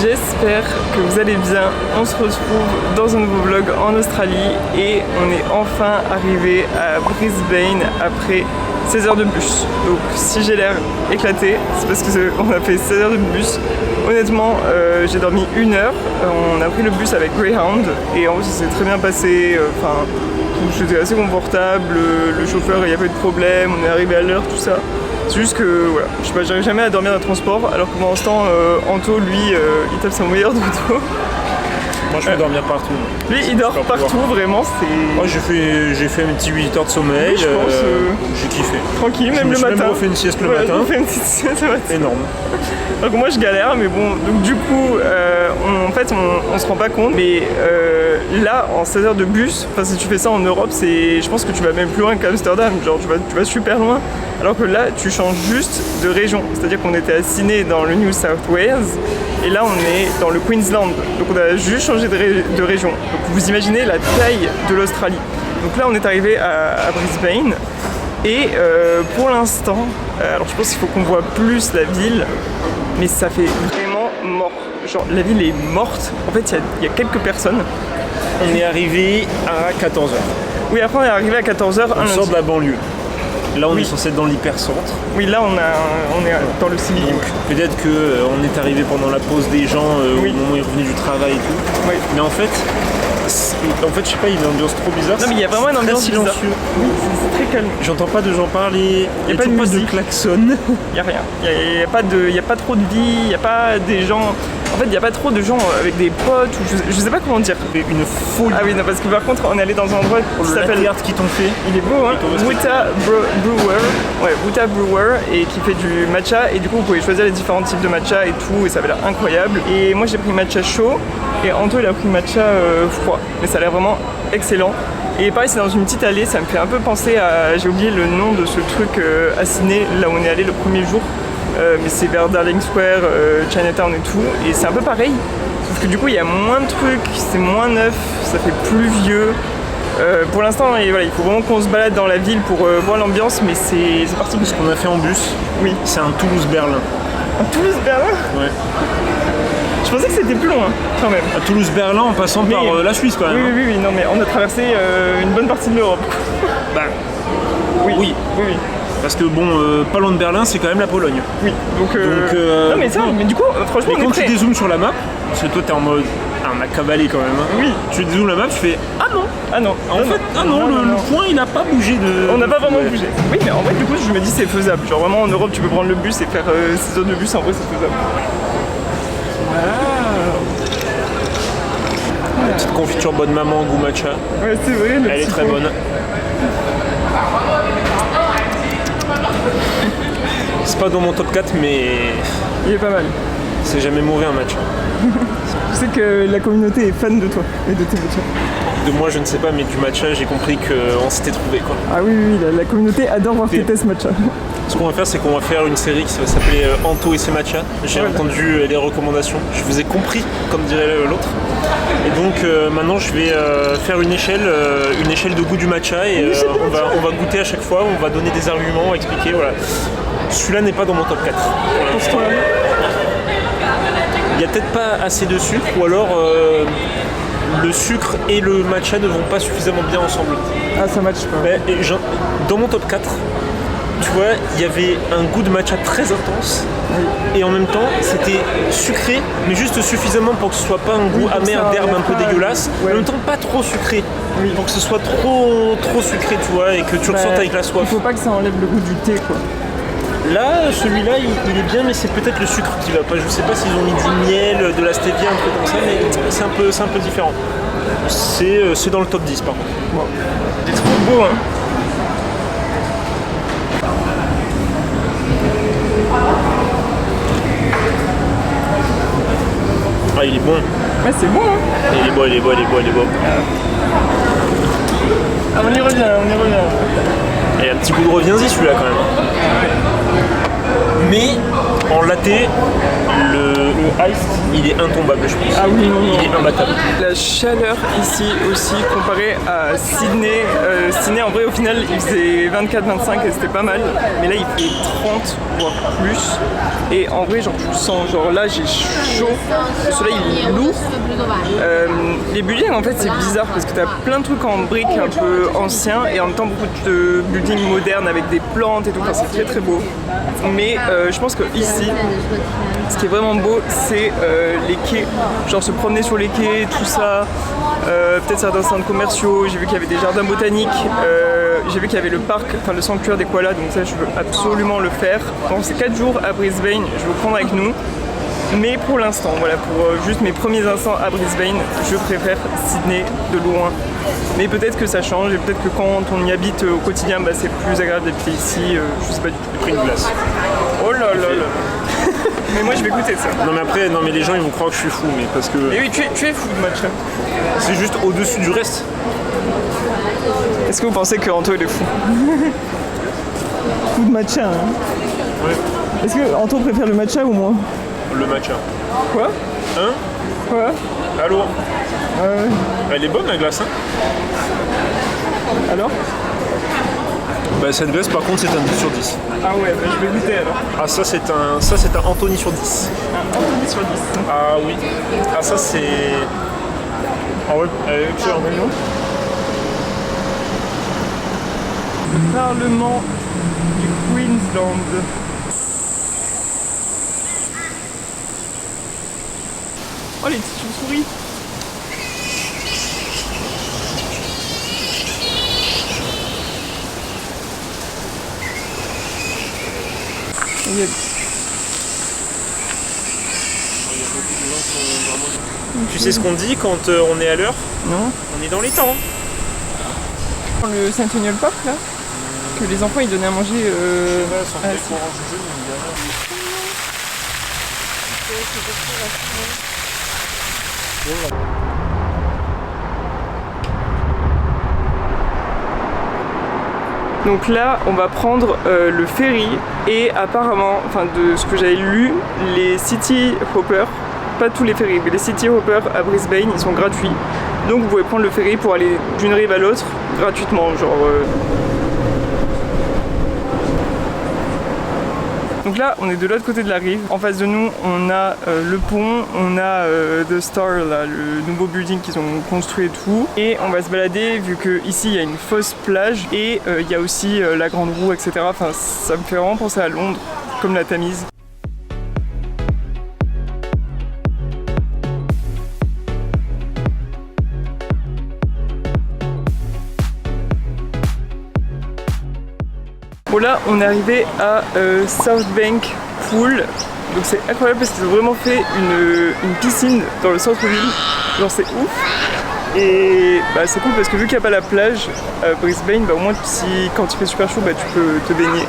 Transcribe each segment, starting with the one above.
j'espère que vous allez bien. On se retrouve dans un nouveau vlog en Australie et on est enfin arrivé à Brisbane après 16 heures de bus. Donc si j'ai l'air éclaté, c'est parce qu'on a fait 16 heures de bus. Honnêtement, j'ai dormi 1 heure. On a pris le bus avec Greyhound et en vrai ça s'est très bien passé. J'étais assez confortable, le chauffeur il n'y a pas eu de problème, on est arrivé à l'heure, tout ça. C'est juste que voilà, je sais pas, j'arrive jamais à dormir dans le transport alors que pendant ce temps, Anto lui il tape son meilleur dodo. Moi je peux dormir partout. Lui il dort partout, vraiment c'est... Moi j'ai fait mes petits 8 heures de sommeil, oui, je pense, j'ai kiffé. Tranquille, même le matin. Je me suis même refait une sieste le matin. On fait une petite sieste le matin. Énorme. Donc moi je galère, mais bon, donc du coup on se rend pas compte, mais là en 16 heures de bus, si tu fais ça en Europe, je pense que tu vas même plus loin qu'Amsterdam, genre tu vas super loin, alors que là tu changes juste de région, c'est-à-dire qu'on était à Sydney dans le New South Wales, et là on est dans le Queensland, donc on a juste changé de région. Donc vous imaginez la taille de l'Australie. Donc là on est arrivé à Brisbane, et pour l'instant, alors je pense qu'il faut qu'on voit plus la ville, mais ça fait vraiment mort. Genre la ville est morte. En fait il y a quelques personnes. On est arrivé à 14h. Oui, après on est arrivé à 14h. On sort de la banlieue. Là on est censé être dans l'hypercentre. Oui, là on est dans le Silicon. Donc peut-être qu'on est arrivé pendant la pause des gens au moment où ils revenaient du travail et tout. Oui. Mais en fait, je sais pas, il y a une ambiance trop bizarre. Non mais il y a vraiment une ambiance silencieuse. Oui, c'est très calme. J'entends pas de gens parler, il n'y a pas de klaxon. Il n'y a rien. Il n'y a pas trop de vie, il n'y a pas des gens... En fait, il n'y a pas trop de gens avec des potes, ou je sais pas comment dire. Une folie. Ah oui, non, parce que par contre, on est allé dans un endroit qui s'appelle... qui t'ont fait. Il est beau, hein. Wutta Brewer. Ouais, Wutta Brewer, et qui fait du matcha. Et du coup, vous pouvez choisir les différents types de matcha et tout, et ça avait l'air incroyable. Et moi, j'ai pris matcha chaud, et Anto, il a pris matcha froid. Mais ça a l'air vraiment excellent. Et pareil, c'est dans une petite allée, ça me fait un peu penser à... J'ai oublié le nom de ce truc à Sydney, là où on est allé le premier jour. Mais c'est vers Darling Square, Chinatown et tout, et c'est un peu pareil, sauf que du coup il y a moins de trucs, c'est moins neuf, ça fait plus vieux. Pour l'instant, voilà, il faut vraiment qu'on se balade dans la ville pour voir l'ambiance, mais c'est parti. Ce qu'on a fait en bus, oui, c'est un Toulouse-Berlin. Un Toulouse-Berlin ? Ouais. Je pensais que c'était plus loin, quand même. À Toulouse-Berlin en passant par la Suisse quand même. Oui, non mais on a traversé une bonne partie de l'Europe. Bah, oui. Parce que bon, pas loin de Berlin, c'est quand même la Pologne. Oui, donc non mais ça, mais du coup, franchement, mais quand tu dézoomes sur la map, parce que toi t'es en mode, on a cavalé quand même. Hein. Oui. Tu dézoomes la map, tu fais, ah non. Le point il n'a pas bougé de... On n'a pas vraiment bougé. Oui, mais en vrai, du coup, je me dis c'est faisable. Genre vraiment en Europe, tu peux prendre le bus et faire 6 heures de bus, en vrai, c'est faisable. La petite confiture bonne maman goût matcha. Ouais, c'est vrai. Elle est très bonne. C'est pas dans mon top 4, mais... Il est pas mal. C'est jamais mauvais un match. Je sais que la communauté est fan de toi et de tes matchas. De moi, je ne sais pas, mais du matcha, j'ai compris qu'on s'était trouvé quoi. Ah oui, la communauté adore voir tes tests matcha. Ce qu'on va faire, c'est qu'on va faire une série qui va s'appeler Anto et ses matchas. J'ai entendu les recommandations, je vous ai compris, comme dirait l'autre. Et donc maintenant, je vais faire une échelle de goût du matcha et on va goûter à chaque fois, on va donner des arguments, on va expliquer. Voilà. Celui-là n'est pas dans mon top 4 pour l'instant. Il n'y a peut-être pas assez de sucre, ou alors le sucre et le matcha ne vont pas suffisamment bien ensemble. Ah, ça match pas. Mais, dans mon top 4, tu vois, il y avait un goût de matcha très intense, et en même temps, c'était sucré, mais juste suffisamment pour que ce soit pas un goût amer d'herbe un peu dégueulasse, mais en même temps pas trop sucré, pour que ce soit trop sucré, tu vois, et que tu ressortes avec la soif. Il faut pas que ça enlève le goût du thé, quoi. Là, celui-là, il est bien, mais c'est peut-être le sucre qui va pas. Je sais pas s'ils ont mis du miel, de la stevia, un truc comme ça, mais c'est un peu différent. C'est dans le top 10 par contre. Bon. C'est trop beau, hein. Ah, il est bon. Ouais, c'est bon, hein. Il est beau. Ah, on y revient. Et un petit coup de reviens-y celui-là quand même. Mais en latte, le ice, il est intombable, je pense. Ah oui, non, non. Il est imbattable. La chaleur ici aussi comparée à Sydney. Sydney en vrai au final il faisait 24-25 et c'était pas mal. Mais là il fait 30 voire plus. Et en vrai genre tu le sens, genre là j'ai chaud, le soleil il est lourd. Les buildings en fait c'est bizarre parce que t'as plein de trucs en briques un peu anciens et en même temps beaucoup de buildings modernes avec des plantes et tout, enfin, c'est très très beau. Mais je pense que ici, ce qui est vraiment beau c'est les quais, genre se promener sur les quais, tout ça, peut-être certains centres commerciaux, j'ai vu qu'il y avait des jardins botaniques, j'ai vu qu'il y avait le parc, enfin le sanctuaire des koalas, donc ça je veux absolument le faire. Bon, c'est 4 jours à Brisbane, je vais vous prendre avec nous. Mais pour l'instant, voilà, pour juste mes premiers instants à Brisbane, je préfère Sydney de loin. Mais peut-être que ça change et peut-être que quand on y habite au quotidien, bah, c'est plus agréable d'habiter ici, je sais pas du tout. J'ai pris une glace. Oh là là là. Mais moi je vais goûter ça. Non mais après, non mais les gens ils vont croire que je suis fou, mais parce que Mais oui, tu es fou de matcha. c'est juste au-dessus du reste. Est-ce que vous pensez que Anto il est fou? Fou de matcha, hein. Ouais. Est-ce que Anto préfère le matcha ou moi? Le matcha. Quoi? Hein? Quoi? Allô? Elle est bonne la glace, hein? Alors? Bah cette glace par contre c'est un 10 sur 10. Ah ouais, bah, je vais goûter alors. Ah ça c'est un Anthony sur 10. Un Anthony sur 10. Ah oui. Ah ça c'est... Ah ouais, elle est excellente. Le Parlement du Queensland. Oh les petites chauves-souris. Tu sais ce qu'on dit quand on est à l'heure? Non. On est dans les temps. Le Centennial Park là, que les enfants ils donnaient à manger Donc là, on va prendre le ferry et apparemment, enfin de ce que j'avais lu, les City Hoppers, pas tous les ferries, mais les City Hoppers à Brisbane, ils sont gratuits. Donc vous pouvez prendre le ferry pour aller d'une rive à l'autre gratuitement, genre. Donc là, on est de l'autre côté de la rive. En face de nous, on a le pont, on a The Star, là, le nouveau building qu'ils ont construit et tout. Et on va se balader, vu qu'ici, il y a une fausse plage et il y a aussi la Grande Roue, etc. Enfin, ça me fait vraiment penser à Londres, comme la Tamise. Bon là on est arrivé à South Bank Pool, donc c'est incroyable parce qu'ils ont vraiment fait une piscine dans le centre-ville, genre c'est ouf. Et bah, c'est cool parce que vu qu'il n'y a pas la plage à Brisbane, bah, au moins quand il fait super chaud bah, tu peux te baigner.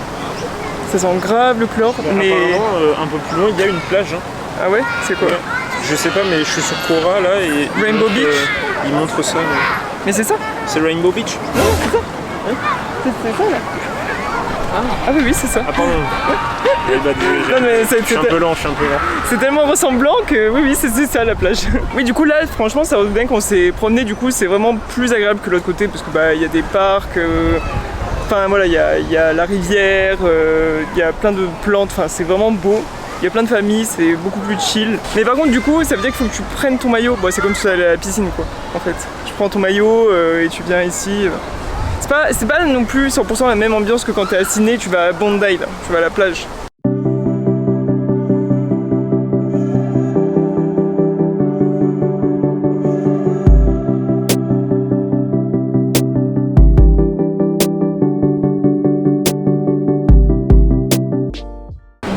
Ça sent grave le chlore, mais... Apparemment un peu plus loin il y a une plage. Hein. Ah ouais? C'est quoi? Ouais. Je sais pas mais je suis sur Cora là et... Rainbow Beach? Il montre ça. Mais c'est ça? C'est Rainbow Beach? Non, c'est ça. Hein? C'est ça là. Ah oui, c'est ça. Ah pardon. Non, mais je suis un peu lent. C'est tellement ressemblant que oui, c'est ça la plage. Oui, du coup là, franchement, South Bank, on s'est promené, du coup, c'est vraiment plus agréable que l'autre côté parce que bah il y a des parcs. Enfin voilà, il y a la rivière, il y a plein de plantes. Enfin, c'est vraiment beau. Il y a plein de familles, c'est beaucoup plus chill. Mais par contre, du coup, ça veut dire qu'il faut que tu prennes ton maillot. Bon, c'est comme si tu allais à la piscine, quoi. En fait, tu prends ton maillot et tu viens ici. C'est pas non plus 100% la même ambiance que quand t'es à Sydney, tu vas à Bondi, là, tu vas à la plage.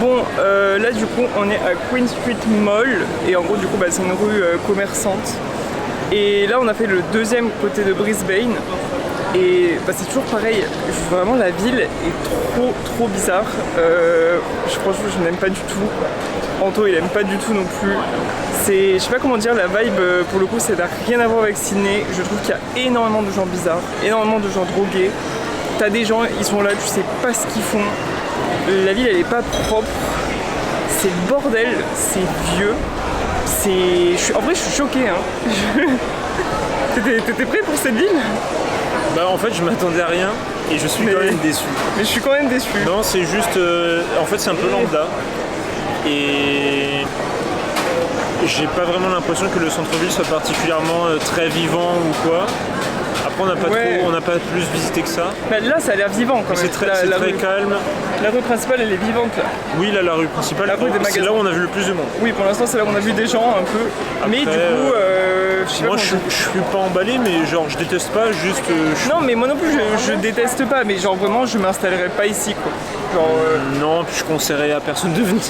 Bon, là du coup on est à Queen Street Mall et en gros du coup bah, c'est une rue commerçante. Et là on a fait le deuxième côté de Brisbane. Et bah, c'est toujours pareil, vraiment la ville est trop bizarre. Franchement je n'aime pas du tout. Anto il aime pas du tout non plus. Je sais pas comment dire, la vibe pour le coup ça n'a rien à voir avec Sydney. Je trouve qu'il y a énormément de gens bizarres, énormément de gens drogués. T'as des gens, ils sont là, tu sais pas ce qu'ils font. La ville elle est pas propre. c'est le bordel, c'est vieux. En vrai, je suis choquée. Hein. T'étais prêt pour cette ville? Bah en fait je m'attendais à rien et je suis quand même déçu. Mais je suis quand même déçu. Non c'est juste, en fait c'est un peu lambda et j'ai pas vraiment l'impression que le centre-ville soit particulièrement très vivant ou quoi. Après on n'a pas plus visité que ça. Bah, là ça a l'air vivant quand même. C'est très calme. La rue principale elle est vivante là. Oui là la rue principale, c'est là où on a vu le plus de monde. Oui pour l'instant c'est là où on a vu des gens un peu. Après, mais du coup moi je suis pas emballé mais genre je déteste pas juste. Non mais moi non plus je déteste pas mais genre vraiment je m'installerai pas ici quoi. Genre, non puis je conseillerais à personne de venir.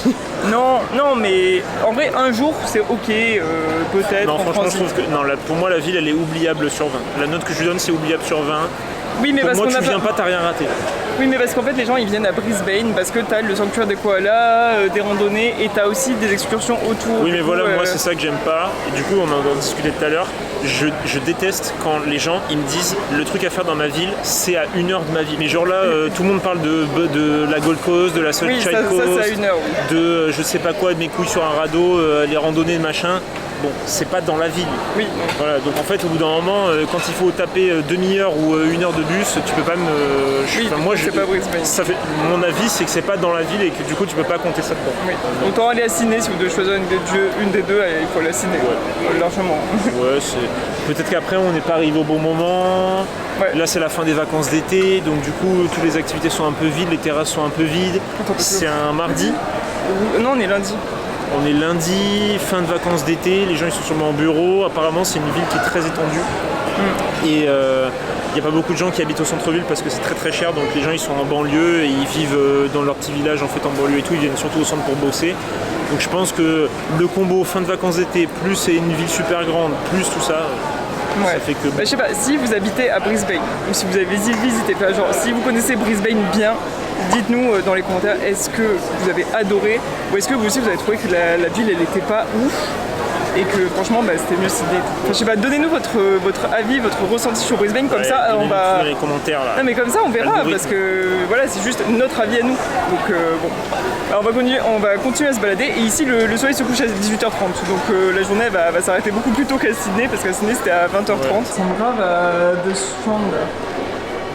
Non mais en vrai un jour c'est ok peut-être. Non franchement je trouve que pour moi la ville elle est oubliable sur 20. La note que je lui donne c'est oubliable sur 20. Oui, mais pour moi tu viens pas, t'as rien raté. Oui mais parce qu'en fait les gens ils viennent à Brisbane parce que t'as le sanctuaire des koalas, des randonnées et t'as aussi des excursions autour. Oui mais voilà moi c'est ça que j'aime pas et du coup on en discutait tout à l'heure. Je déteste quand les gens ils me disent le truc à faire dans ma ville c'est à 1 heure de ma vie. Mais genre là tout le monde parle de la Gold Coast, de la Sunshine Coast, ça, c'est à 1 heure, oui. De je sais pas quoi, de mes couilles sur un radeau, les randonnées machin. Bon, c'est pas dans la ville. Oui. Voilà, donc en fait, au bout d'un moment, quand il faut taper demi-heure ou 1 heure de bus, tu peux pas me. Moi, je sais pas Brisbane. Mon avis, c'est que c'est pas dans la ville et que du coup, tu peux pas compter ça dedans. Oui. Autant aller à Sydney si vous devez choisir une des deux, il faut aller à Sydney. Ouais. Largement. Ouais, peut-être qu'après, on n'est pas arrivé au bon moment. Ouais. Là, c'est la fin des vacances d'été, donc du coup, toutes les activités sont un peu vides, les terrasses sont un peu vides. C'est un mardi. Non, on est lundi. On est lundi, fin de vacances d'été, les gens ils sont sûrement en bureau, apparemment c'est une ville qui est très étendue et il n'y a pas beaucoup de gens qui habitent au centre-ville parce que c'est très très cher, donc les gens ils sont en banlieue et ils vivent dans leur petit village en fait en banlieue et tout, ils viennent surtout au centre pour bosser. Donc je pense que le combo fin de vacances d'été plus c'est une ville super grande, plus tout ça, ça fait que... je sais pas, si vous habitez à Brisbane ou si vous avez visité, genre si vous connaissez Brisbane bien, dites-nous dans les commentaires, est-ce que vous avez adoré ou est-ce que vous aussi vous avez trouvé que la ville elle était pas ouf et que franchement c'était mieux Sydney. Enfin, je sais pas, donnez-nous votre avis, votre ressenti sur Brisbane, comme ça on va... dans les commentaires là. Non mais comme ça on verra parce que voilà c'est juste notre avis à nous. Donc bon. Alors, on va continuer à se balader et ici le soleil se couche à 18h30 donc la journée va s'arrêter beaucoup plus tôt qu'à Sydney parce qu'à Sydney c'était à 20h30. Ouais. Ça me grave à The Strand.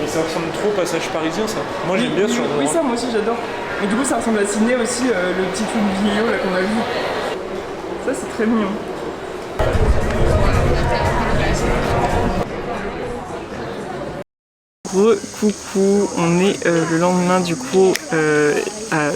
Mais ça ressemble trop au passage parisien ça. Moi j'aime bien ce genre. Oui ça moi aussi j'adore. Et du coup ça ressemble à Sydney aussi, le petit truc vieillot là qu'on a vu. Ça c'est très mignon. Coucou, on est le lendemain du coup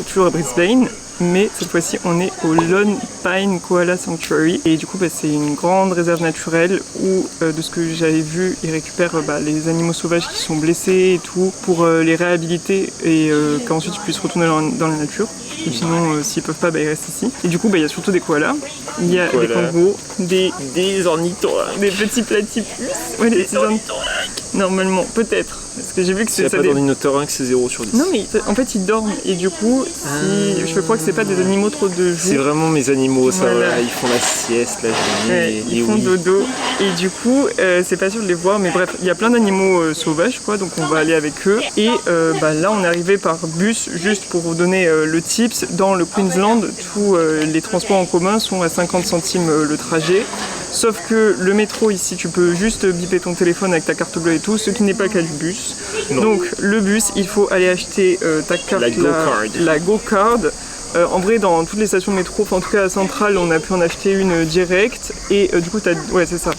toujours à Brisbane. Mais cette fois-ci on est au Lone Pine Koala Sanctuary et du coup c'est une grande réserve naturelle où de ce que j'avais vu ils récupèrent les animaux sauvages qui sont blessés et tout pour les réhabiliter et qu'ensuite ils puissent retourner dans la nature. Et sinon s'ils peuvent pas ils restent ici. Et du coup il y a surtout des koalas, il y a des kangourous, des ornithorynques, des petits platypus, ouais, des petits ornithorynques. Normalement, peut-être. Parce que j'ai vu que c'est ça. Pas d'ornithorynque, c'est 0 sur 10. Non mais en fait ils dorment et du coup je crois que c'est pas des animaux trop de jour. C'est vraiment mes animaux ça, voilà. Ils font la sieste la journée. Ils font dodo et du coup c'est pas sûr de les voir mais bref il y a plein d'animaux sauvages quoi donc on va aller avec eux et là on est arrivé par bus juste pour vous donner le tips. Dans le Queensland tous les transports en commun sont à 50 centimes le trajet. Sauf que le métro ici, tu peux juste biper ton téléphone avec ta carte bleue et tout, ce qui n'est pas le cas du bus. Non. Donc le bus, il faut aller acheter ta carte, la GoCard. En vrai, dans toutes les stations de métro, en tout cas à Centrale, on a pu en acheter une directe. Et du coup, c'est ça.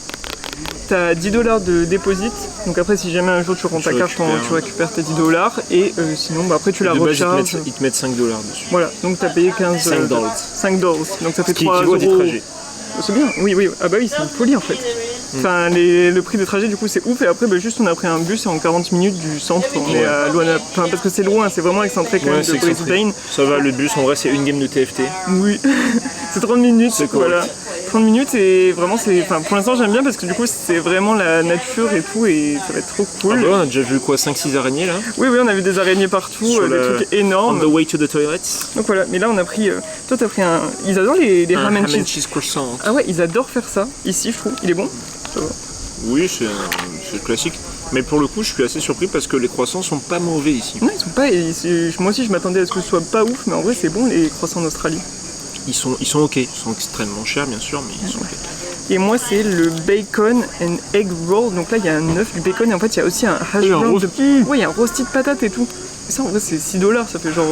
T'as 10 $ de deposit. Donc après, si jamais un jour tu rends ta carte, tu récupères tes 10 $. Et sinon, après tu la recharges. Ils te mettent 5 $ dessus. Voilà, donc t'as payé 15 $. 5 $. Donc ça fait 3 €. C'est bien, oui, ah bah oui, c'est une folie en fait. Enfin, le prix de trajet du coup c'est ouf et après juste on a pris un bus et en 40 minutes du centre on est à Luana, parce que c'est loin, c'est vraiment excentré quand même de Brisbane. Ça va, le bus en vrai c'est une game de TFT. Oui, c'est 30 minutes, voilà. 30 minutes et vraiment pour l'instant j'aime bien parce que du coup c'est vraiment la nature et tout et ça va être trop cool. Ah bah, on a déjà vu quoi, 5-6 araignées là? Oui, on a vu des araignées partout, des trucs énormes. On the way to the toilets. Donc voilà, mais là on a pris, toi t'as pris ils adorent les ham and cheese croissant. Ah ouais, ils adorent faire ça, ici je trouve, il est bon. Ça va. Oui, c'est classique. Mais pour le coup, je suis assez surpris parce que les croissants sont pas mauvais ici. Non, ils sont pas. Moi aussi, je m'attendais à ce que ce soit pas ouf, mais en vrai, c'est bon les croissants en Australie. Ils sont ok, ils sont extrêmement chers bien sûr, mais ils sont ok. Et moi c'est le bacon and egg roll, donc là il y a un œuf, du bacon et en fait il y a aussi un hash brown ouais, il y a un rosti de patates et tout. Et ça en vrai c'est 6$, ça fait genre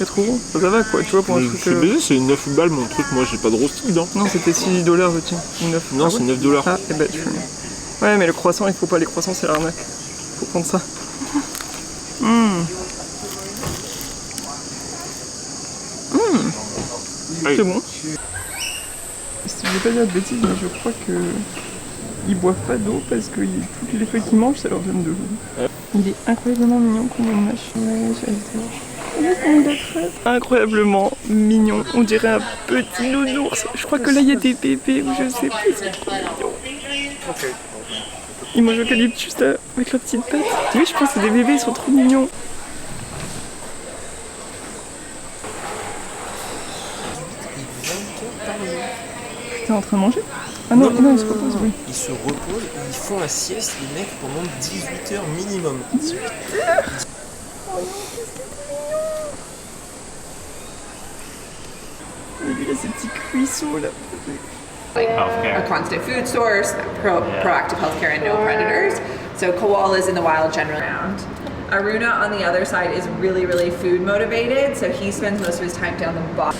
4€, ça va quoi, tu vois pour un truc... Je suis baisé, c'est 9 balles mon truc, moi j'ai pas de rosti dedans. Non c'était 6$, tiens, ou 9. Non, c'est 9$. Ah, et bah tu... Ouais mais le croissant il faut pas, les croissants c'est l'arnaque. Faut prendre ça. C'est bon. Si je vais pas dire de bêtises, mais je crois que ils boivent pas d'eau parce que toutes les feuilles qu'ils mangent, ça leur donne de l'eau. Il est incroyablement mignon comme une machine. Incroyablement mignon. On dirait un petit nounours. Je crois que là il y a des bébés ou je sais pas. C'est trop mignon. Ils mangent l'eucalyptus avec leur petite patte. Oui, je pense que c'est des bébés, ils sont trop mignons. T'es en train de manger? Ah non, non, ils se reposent, oui. Ils se reposent et ils font la sieste, les mecs, pendant 18 heures minimum. 18 heures. Oh non, qu'est-ce que c'est mignon. Il a ces petits cuissots là. Like a constant food source, proactive healthcare, and no predators. So koalas in the wild generally around. Aruna on the other side is really, really food motivated, so he spends most of his time down the bottom.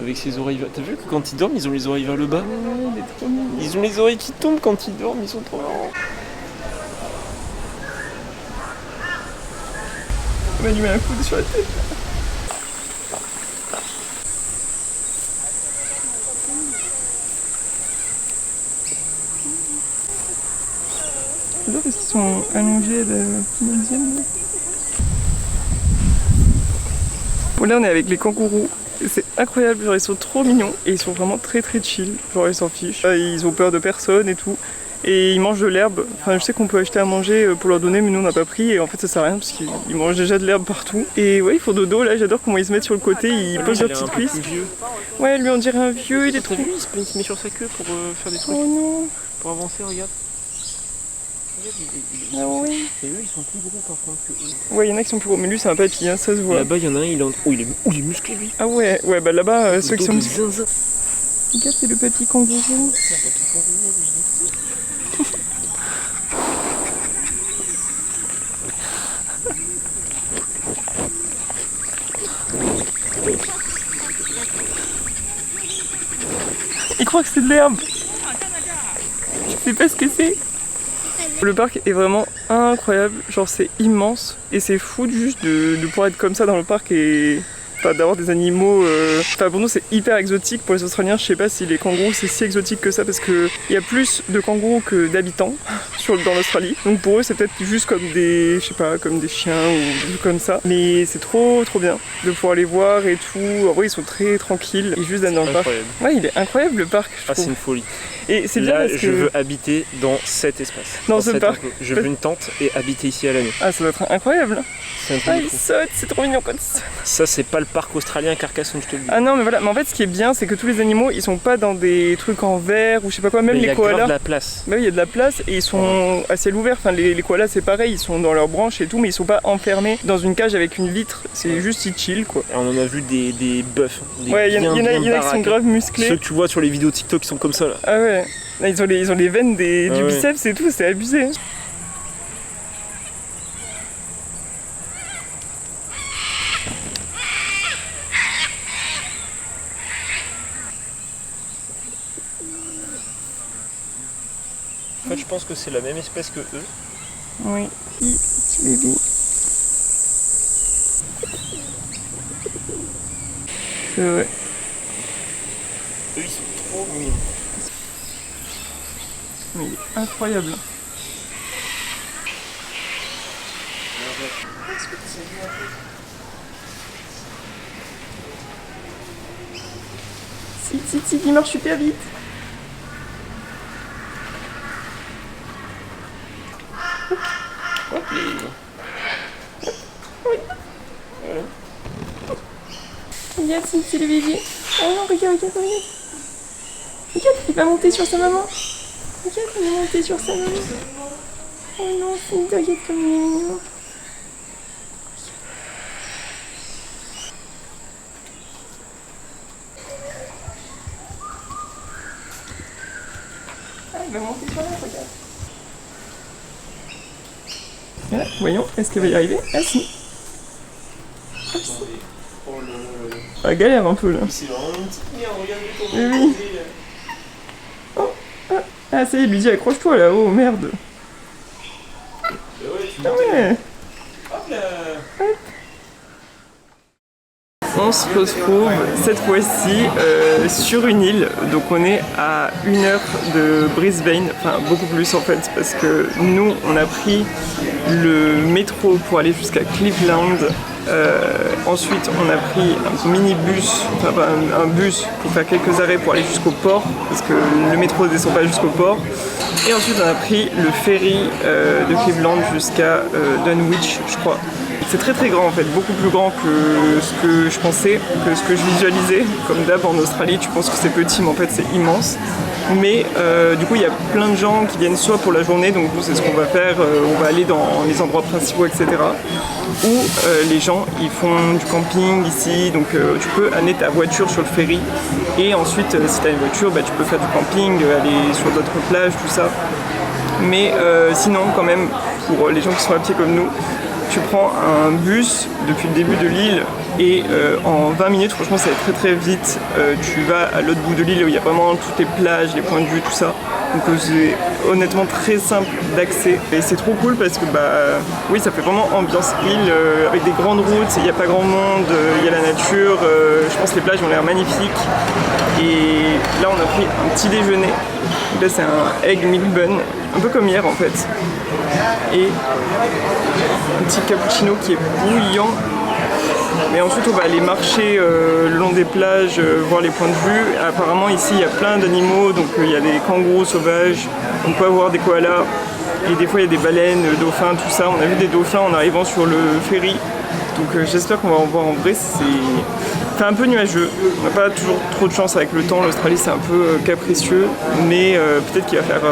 Avec ses oreilles, t'as vu que quand ils dorment, ils ont les oreilles vers le bas? Ouais, il est trop mignon. Ils ont les oreilles qui tombent quand ils dorment, ils sont trop marrants. On va lui mettre un coup sur la tête. J'adore parce qu'ils sont allongés à la Tunisienne. Bon là on est avec les kangourous. C'est incroyable, genre ils sont trop mignons et ils sont vraiment très très chill, genre ils s'en fichent. Ils ont peur de personne et tout. Et ils mangent de l'herbe. Enfin, je sais qu'on peut acheter à manger pour leur donner, mais nous on n'a pas pris. Et en fait, ça sert à rien parce qu'ils mangent déjà de l'herbe partout. Et ouais, ils font dodo. Là, j'adore comment ils se mettent sur le côté. Ils posent leurs petites cuisses. Ouais, lui on dirait un vieux. Il est trop. T'as vu, il se met sur sa queue pour faire des trucs. Oh non. Pour avancer, regarde. Ah oui. Et eux, ils sont plus gros par contre que eux. Ouais, il y en a qui sont plus gros, mais lui c'est un papy, hein, ça se voit. Là-bas, il y en a un, il est en... Oh, il est musclé lui. Ah ouais, ouais, bah là-bas, ceux qui sont musclés. Regarde, c'est le petit kangourou. Il croit que c'est de l'herbe. Je sais pas ce que c'est. Le parc est vraiment incroyable, genre c'est immense et c'est fou juste de pouvoir être comme ça dans le parc et enfin, d'avoir des animaux. Enfin pour nous c'est hyper exotique, pour les Australiens je sais pas si les kangourous c'est si exotique que ça parce qu'il y a plus de kangourous que d'habitants dans l'Australie. Donc pour eux c'est peut-être juste comme des, je sais pas, comme des chiens ou des trucs comme ça. Mais c'est trop bien de pouvoir les voir et tout. En vrai ils sont très tranquilles et juste d'être dans le parc. Ouais il est incroyable le parc je trouve. C'est une folie. Et c'est bien là, parce que... je veux habiter dans cet espace. Dans ce parc. Je veux une tente et habiter ici à l'année. Ah ça doit être incroyable. C'est un ah il saute, c'est trop mignon quand il saute. Ça c'est pas le parc australien Carcassonne, je te le dis. Ah non mais voilà, mais en fait ce qui est bien c'est que tous les animaux ils sont pas dans des trucs en verre ou je sais pas quoi, même mais les koalas. Il y a de la place. Bah oui il y a de la place et ils sont à ciel ouvert, enfin les koalas c'est pareil, ils sont dans leurs branches et tout mais ils sont pas enfermés dans une cage avec une vitre, c'est juste ils chill quoi. Et on en a vu des bœufs. Ouais il y en a qui sont grave musclés. Ceux que tu vois sur les vidéos TikTok qui sont comme ça là. Ah ouais, là, ils ont les veines du biceps et tout, c'est abusé. En fait, je pense que c'est la même espèce que eux. Oui, petit bébé. C'est vrai. Eux, ils sont trop mignons. Mais il est incroyable. Si, il marche super vite. Regarde, c'est le bébé. Oh non, regarde. Regarde, il va monter sur sa maman. Regarde, il va monter sur sa maman. Oh non, regarde comme il est mignon. tu vas monter sur là, regarde. Voilà, voyons, est-ce qu'elle va y arriver? Ah si. Ah si. Elle galère un peu là. C'est vraiment une petite merde, regardez Oui, comment oui. Oh, ah ça y est, lui dit accroche-toi là-haut, merde. Ah ouais. Hop là. On se retrouve cette fois-ci sur une île, donc on est à 1 heure de Brisbane, enfin beaucoup plus en fait, parce que nous on a pris le métro pour aller jusqu'à Cleveland. Ensuite on a pris un minibus, enfin un bus pour faire quelques arrêts pour aller jusqu'au port, parce que le métro ne descend pas jusqu'au port. Et ensuite on a pris le ferry de Cleveland jusqu'à Dunwich, je crois. C'est très très grand en fait, beaucoup plus grand que ce que je pensais, que ce que je visualisais. Comme d'hab en Australie, tu penses que c'est petit, mais en fait c'est immense. Mais du coup il y a plein de gens qui viennent soit pour la journée, donc nous c'est ce qu'on va faire, on va aller dans les endroits principaux, etc. Ou les gens ils font du camping ici, donc tu peux amener ta voiture sur le ferry. Et ensuite si tu as une voiture, bah, tu peux faire du camping, aller sur d'autres plages, tout ça. Mais sinon quand même, pour les gens qui sont à pied comme nous, tu prends un bus depuis le début de l'île et en 20 minutes, franchement ça va très très vite, tu vas à l'autre bout de l'île où il y a vraiment toutes les plages, les points de vue, tout ça. Donc c'est honnêtement très simple d'accès et c'est trop cool parce que bah oui ça fait vraiment ambiance île avec des grandes routes, il n'y a pas grand monde, il y a la nature, je pense que les plages ont l'air magnifiques. Et là on a pris un petit déjeuner, là c'est un egg milk bun, un peu comme hier en fait. Et un petit cappuccino qui est bouillant. Mais ensuite on va aller marcher le long des plages, voir les points de vue. Apparemment ici il y a plein d'animaux, donc il y a des kangourous sauvages, on peut avoir des koalas, et des fois il y a des baleines, dauphins, tout ça. On a vu des dauphins en arrivant sur le ferry, donc j'espère qu'on va en voir en vrai. C'est un peu nuageux, on n'a pas toujours trop de chance avec le temps, l'Australie c'est un peu capricieux, mais peut-être qu'il va faire...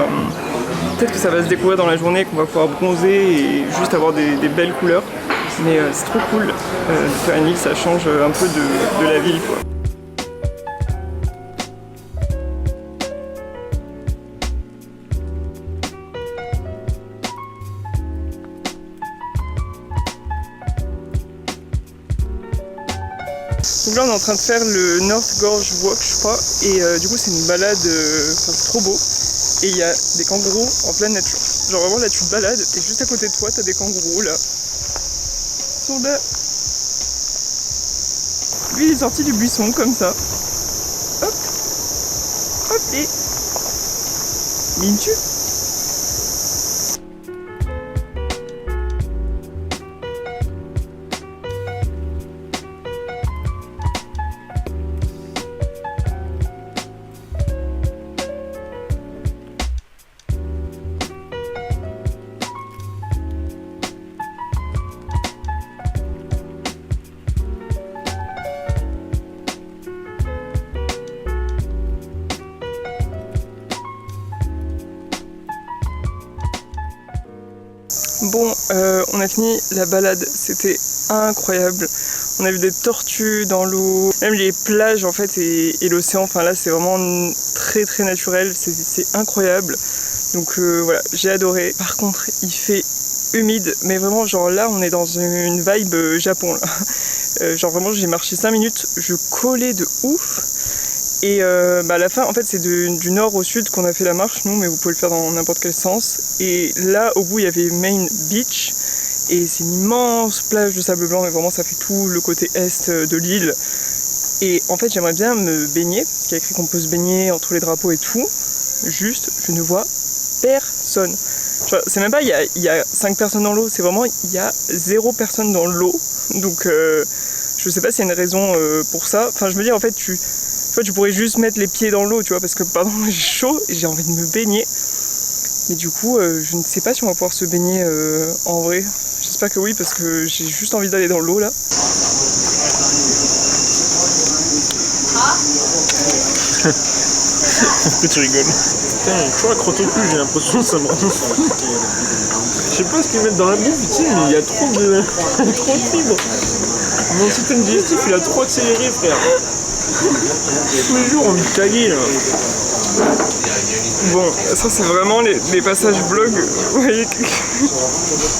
Peut-être que ça va se découvrir dans la journée, qu'on va pouvoir bronzer et juste avoir des belles couleurs. Mais c'est trop cool de faire une île, ça change un peu de la ville, quoi. Donc là on est en train de faire le North Gorge Walk je crois, et du coup c'est une balade, c'est trop beau. Et il y a des kangourous en pleine nature. Genre vraiment là tu te balades et juste à côté de toi t'as des kangourous là. Ils sont là. Lui il est sorti du buisson comme ça. Hop. Hop et... Mintu. Bon, on a fini la balade, c'était incroyable. On a vu des tortues dans l'eau, même les plages en fait et l'océan, enfin là c'est vraiment très très naturel, c'est incroyable. Donc voilà, j'ai adoré. Par contre, il fait humide, mais vraiment genre là on est dans une vibe Japon là. Genre vraiment j'ai marché 5 minutes, je collais de ouf. Et à la fin, en fait, c'est du nord au sud qu'on a fait la marche, nous, mais vous pouvez le faire dans n'importe quel sens. Et là, au bout, il y avait Main Beach, et c'est une immense plage de sable blanc, mais vraiment, ça fait tout le côté est de l'île. Et en fait, j'aimerais bien me baigner, parce qu'il y a écrit qu'on peut se baigner entre les drapeaux et tout. Juste, je ne vois personne. C'est même pas, il y a 5 personnes dans l'eau, c'est vraiment, il y a 0 personne dans l'eau. Donc, je sais pas s'il y a une raison pour ça. Enfin, je me dis, en fait, tu pourrais juste mettre les pieds dans l'eau, tu vois, parce que pardon, j'ai chaud et j'ai envie de me baigner. Mais du coup, je ne sais pas si on va pouvoir se baigner en vrai. J'espère que oui, parce que j'ai juste envie d'aller dans l'eau là. Pourquoi tu rigoles? Putain, il y a toujours la crotte au cul, j'ai l'impression que ça me rend fou. Je sais pas ce qu'ils mettent dans la bouffe, tu sais, mais il y a trop de fibres. Mon système digestif, il a trop accéléré, frère. Tous les jours, on envie de caguer, là. Bon, ça c'est vraiment les passages vlog. Vous voyez que...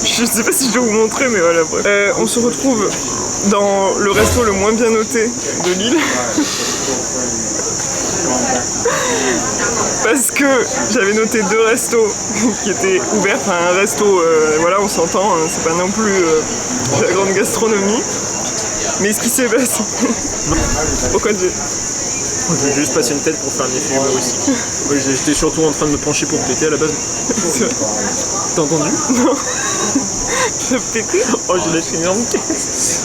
Je sais pas si je dois vous montrer, mais voilà. Bref. On se retrouve dans le resto le moins bien noté de l'île. Parce que j'avais noté 2 restos qui étaient ouverts. Enfin, un resto, voilà, on s'entend, hein, c'est pas non plus la grande gastronomie. Mais ce qui s'est passé... Pourquoi Dieu? Je vais juste passer une tête pour faire un effet humoristique. Ouais, j'étais surtout en train de me pencher pour péter à la base. T'as entendu? Non. Ça pétait. Oh, j'ai lâché une énorme caisse.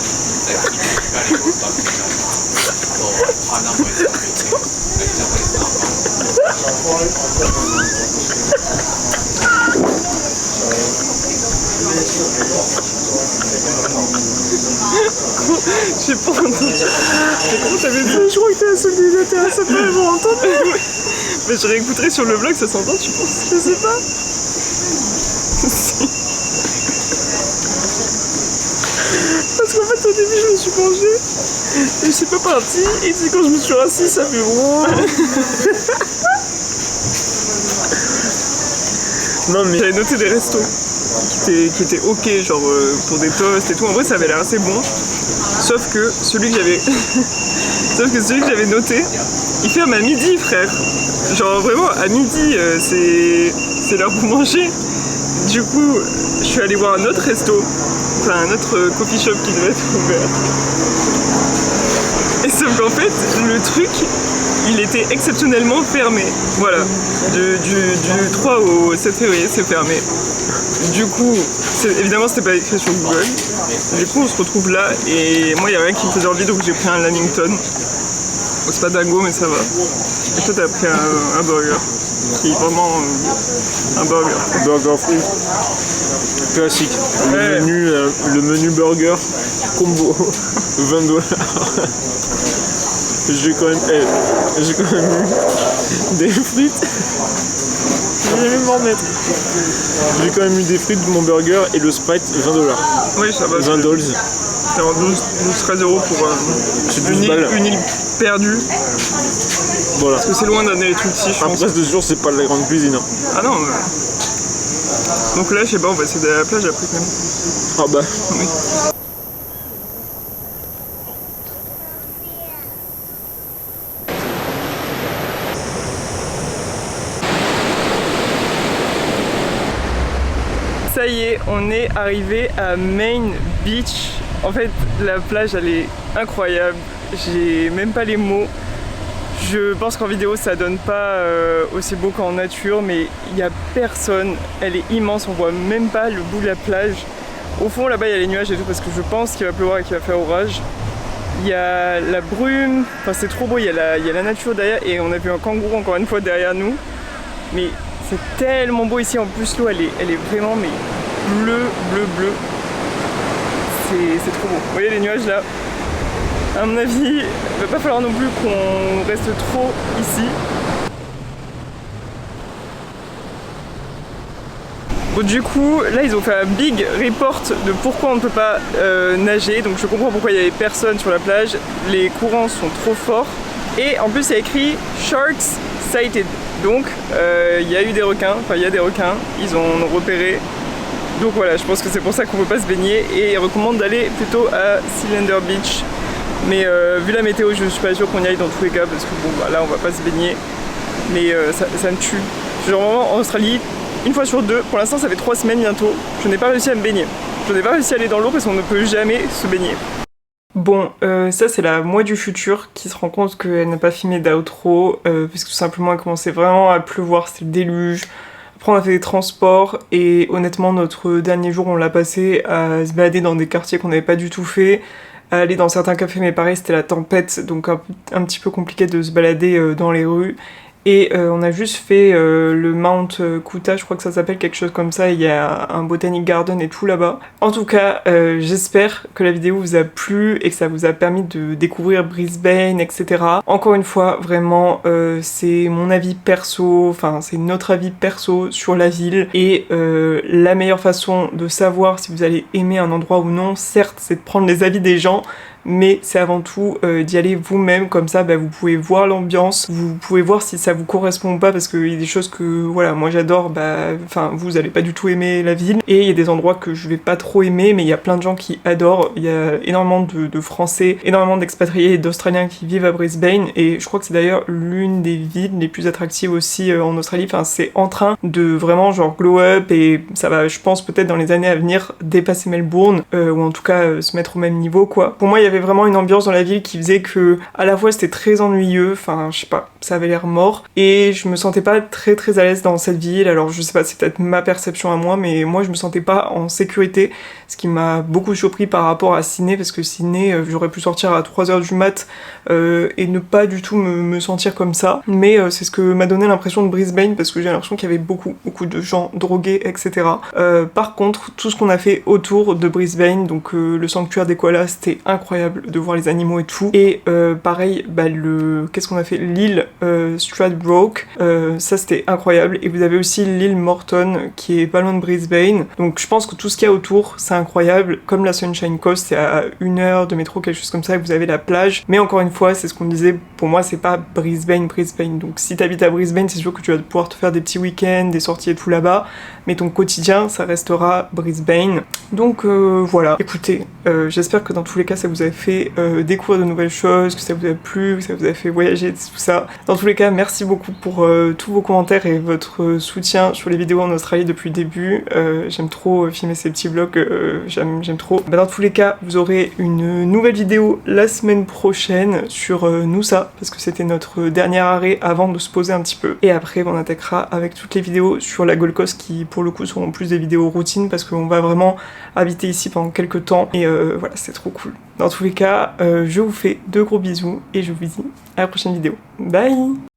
J'ai pas entendu. Mais comment t'avais dit? Je crois que t'es la seule qui était à ça pas avoir entendu. Mais je réécouterai sur le vlog, ça s'entend, tu penses? Je sais pas. Si. Parce qu'en fait au début je me suis penchée et je suis pas partie et c'est quand je me suis rassis ça fait wow. Non mais j'avais noté des restos qui étaient ok genre pour des toasts et tout, en vrai ça avait l'air assez bon, sauf que celui que j'avais noté il ferme à midi frère, genre vraiment à midi c'est l'heure pour manger. Du coup je suis allée voir un autre resto, enfin un autre coffee shop qui devait être ouvert. Et sauf qu'en fait, le truc, il était exceptionnellement fermé. Voilà, du 3 au 7 février, c'est fermé. Du coup, évidemment, c'était pas écrit sur Google. Du coup, on se retrouve là, et moi, il n'y a rien qui me faisait envie, donc j'ai pris un Lamington. Bon, c'est pas dingo, mais ça va. Et toi, t'as pris un burger. Qui est vraiment un burger. Burger free. Classique. Le menu burger combo 20$. J'ai quand même eu des frites. Je vais même m'en remettre. J'ai quand même eu des frites de mon burger et le Sprite 20$. Oui, ça va. 20$. C'est en 12-13€ pour une île perdue. Voilà. Parce que c'est loin d'amener les trucs ici, je pense. Après, de jour, c'est pas de la grande cuisine. Hein. Ah non, mais... Donc là, je sais pas, on va essayer d'aller à la plage après quand même. Ah bah. Oui. Ça y est, on est arrivé à Main Beach. En fait, la plage, elle est incroyable. J'ai même pas les mots. Je pense qu'en vidéo ça donne pas aussi beau qu'en nature, mais il n'y a personne, elle est immense, on voit même pas le bout de la plage. Au fond là-bas il y a les nuages et tout parce que je pense qu'il va pleuvoir et qu'il va faire orage. Il y a la brume, enfin c'est trop beau, il y a la nature derrière et on a vu un kangourou encore une fois derrière nous. Mais c'est tellement beau ici, en plus l'eau elle est vraiment mais bleu. C'est trop beau. Vous voyez les nuages là? À mon avis, il va pas falloir non plus qu'on reste trop ici. Bon, du coup, là ils ont fait un big report de pourquoi on ne peut pas nager. Donc je comprends pourquoi il y avait personne sur la plage. Les courants sont trop forts. Et en plus il y a écrit Sharks Sighted. Donc il y a eu des requins, enfin il y a des requins, ils ont repéré. Donc voilà, je pense que c'est pour ça qu'on ne peut pas se baigner. Et ils recommandent d'aller plutôt à Cylinder Beach. Mais vu la météo, je suis pas sûr qu'on y aille dans tous les cas parce que bon bah là on va pas se baigner. Mais ça me tue. Genre vraiment en Australie, une fois sur deux, pour l'instant ça fait 3 semaines bientôt, je n'ai pas réussi à me baigner. Je n'ai pas réussi à aller dans l'eau parce qu'on ne peut jamais se baigner. Bon, ça c'est la moi du futur qui se rend compte qu'elle n'a pas filmé d'outro parce que tout simplement il commençait vraiment à pleuvoir, c'était le déluge. Après on a fait des transports et honnêtement notre dernier jour on l'a passé à se balader dans des quartiers qu'on n'avait pas du tout fait. Aller dans certains cafés, mais pareil c'était la tempête donc un petit peu compliqué de se balader dans les rues. Et on a juste fait le Mount Kuta, je crois que ça s'appelle quelque chose comme ça, il y a un Botanic Garden et tout là-bas. En tout cas, j'espère que la vidéo vous a plu et que ça vous a permis de découvrir Brisbane, etc. Encore une fois, vraiment, c'est mon avis perso, enfin c'est notre avis perso sur la ville. Et la meilleure façon de savoir si vous allez aimer un endroit ou non, certes, c'est de prendre les avis des gens, mais c'est avant tout d'y aller vous-même, comme ça vous pouvez voir l'ambiance, vous pouvez voir si ça vous correspond ou pas, parce qu'il y a des choses que voilà, moi j'adore, enfin vous allez pas du tout aimer la ville, et il y a des endroits que je vais pas trop aimer, mais il y a plein de gens qui adorent. Il y a énormément de Français, énormément d'expatriés et d'Australiens qui vivent à Brisbane, et je crois que c'est d'ailleurs l'une des villes les plus attractives aussi en Australie. Enfin, c'est en train de vraiment genre glow up, et ça va, je pense, peut-être dans les années à venir dépasser Melbourne, ou en tout cas se mettre au même niveau quoi. Pour moi, il y avait vraiment une ambiance dans la ville qui faisait que à la fois c'était très ennuyeux, enfin je sais pas, ça avait l'air mort, et je me sentais pas très très à l'aise dans cette ville. Alors je sais pas, c'est peut-être ma perception à moi, mais moi je me sentais pas en sécurité, ce qui m'a beaucoup surpris par rapport à Sydney, parce que Sydney, j'aurais pu sortir à 3h du mat et ne pas du tout me sentir comme ça, mais c'est ce que m'a donné l'impression de Brisbane, parce que j'ai l'impression qu'il y avait beaucoup de gens drogués, etc. Par contre, tout ce qu'on a fait autour de Brisbane, donc le sanctuaire des koalas, c'était incroyable de voir les animaux et tout, et pareil, qu'est-ce qu'on a fait, l'île Stradbroke, ça c'était incroyable, et vous avez aussi l'île Morton qui est pas loin de Brisbane, donc je pense que tout ce qu'il y a autour c'est incroyable. Comme la Sunshine Coast, c'est à 1 heure de métro, quelque chose comme ça, et vous avez la plage, mais encore une fois, c'est ce qu'on disait, pour moi c'est pas Brisbane, donc si t'habites à Brisbane, c'est sûr que tu vas pouvoir te faire des petits week-ends, des sorties et tout là-bas, mais ton quotidien ça restera Brisbane. Donc voilà, écoutez, j'espère que dans tous les cas ça vous a fait découvrir de nouvelles choses, que ça vous a plu, que ça vous a fait voyager, tout ça. Dans tous les cas, merci beaucoup pour tous vos commentaires et votre soutien sur les vidéos en Australie depuis le début. J'aime trop filmer ces petits vlogs, j'aime trop. Dans tous les cas, vous aurez une nouvelle vidéo la semaine prochaine sur Noosa, parce que c'était notre dernier arrêt avant de se poser un petit peu, et après on attaquera avec toutes les vidéos sur la Gold Coast qui pour le coup seront plus des vidéos routines, parce qu'on va vraiment habiter ici pendant quelques temps, et voilà, c'est trop cool. Dans tous les cas, je vous fais de gros bisous et je vous dis à la prochaine vidéo. Bye!